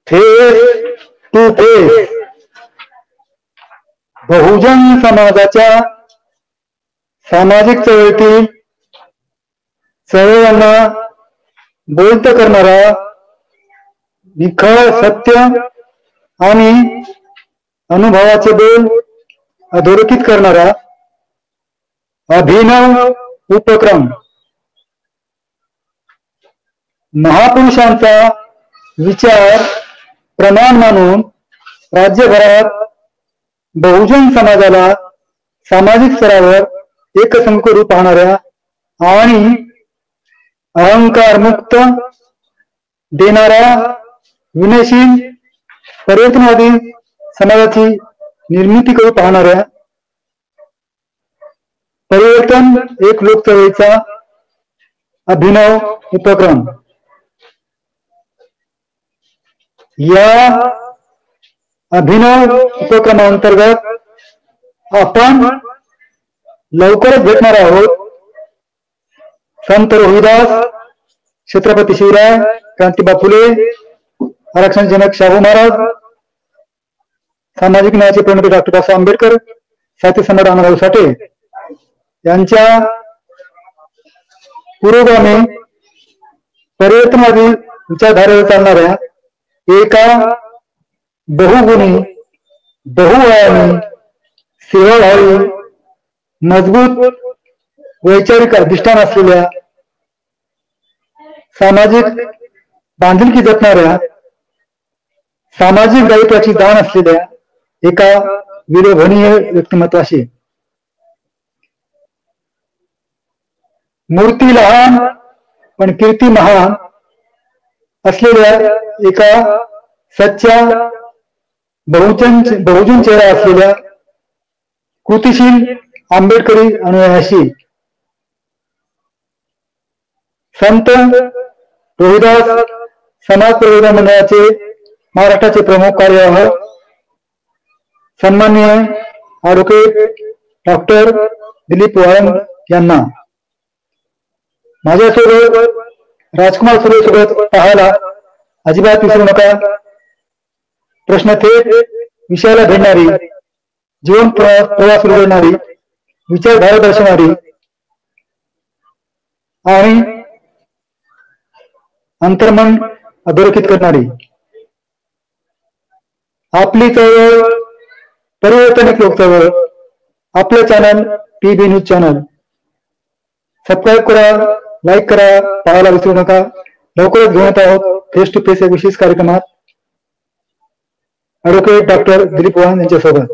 Face to face बहुजन समाजाच्या सामाजिक चळवळीतील चळवळींना बोलत करणारा, निखळ सत्य आणि अनुभवाचे बोल अधोरेखित करणारा अभिनव उपक्रम, महापुरुषांचा विचार प्रमाण मानून राज्यभरात बहुजन समाजाला सामाजिक स्तरावर एकसंघ करू पाहणाऱ्या आणि अहंकार मुक्त देणारा विनयशील परिवर्तनवादी समाजाची निर्मिती करू पाहणाऱ्या परिवर्तन एक लोक चळवळीचा अभिनव उपक्रम. या अभिनव उपक्रमांतर्गत आपण लवकरच भेटणार आहोत संत रोहिदास, छत्रपती शिवराय, क्रांतीबा फुले, आरक्षण जनक शाहू महाराज, सामाजिक न्यायाचे प्रणेते डॉक्टर बाबासाहेब आंबेडकर, साहित्य सम्राट अण्णाभाऊ साठे यांच्या पुरोगामी परिवर्तनवादी विचारधारेवर चालणाऱ्या एका बहुगुणी, बहुआयामी, सेवाभावी, मजबूत वैचारिक अधिष्ठान असलेल्या, सामाजिक बांधिलकी जपणाऱ्या, सामाजिक दायित्वाची जाण असलेल्या एका विलोभनीय व्यक्तिमत्वाशी. मूर्ती लहान पण कीर्ती महान असलेल्या एका सच्च्या बहुजन चेहरा असलेल्या कृतिशील आंबेडकरी अनुयायाशी संत रोहिदास समाज प्रबोधन मंडळाचे महाराष्ट्राचे प्रमुख कार्यवाह सन्माननीय ॲडव्होकेट डॉक्टर दिलीप वाळंग यांना, माझ्यासोबत राजकुमार सुरे सोबत पाहायला अजिबात विसरू नका. प्रश्न थेट विषयाला भेटणारी, जीवन प्रवास उलगडणारी, विचारधारा दर्शवणारी आणि अंतर्मन अधोरेखित करणारी आपली चळवळ, परिवर्तन लोक चळवळ, आपलं channel PB news channel subscribe करा, लाईक करा, पाहायला विसरू नका. लवकरच घेऊन येत आहोत फेस टू फेस या विशेष कार्यक्रमात ॲडव्होकेट डॉक्टर दिलीप वाळंग यांच्यासोबत.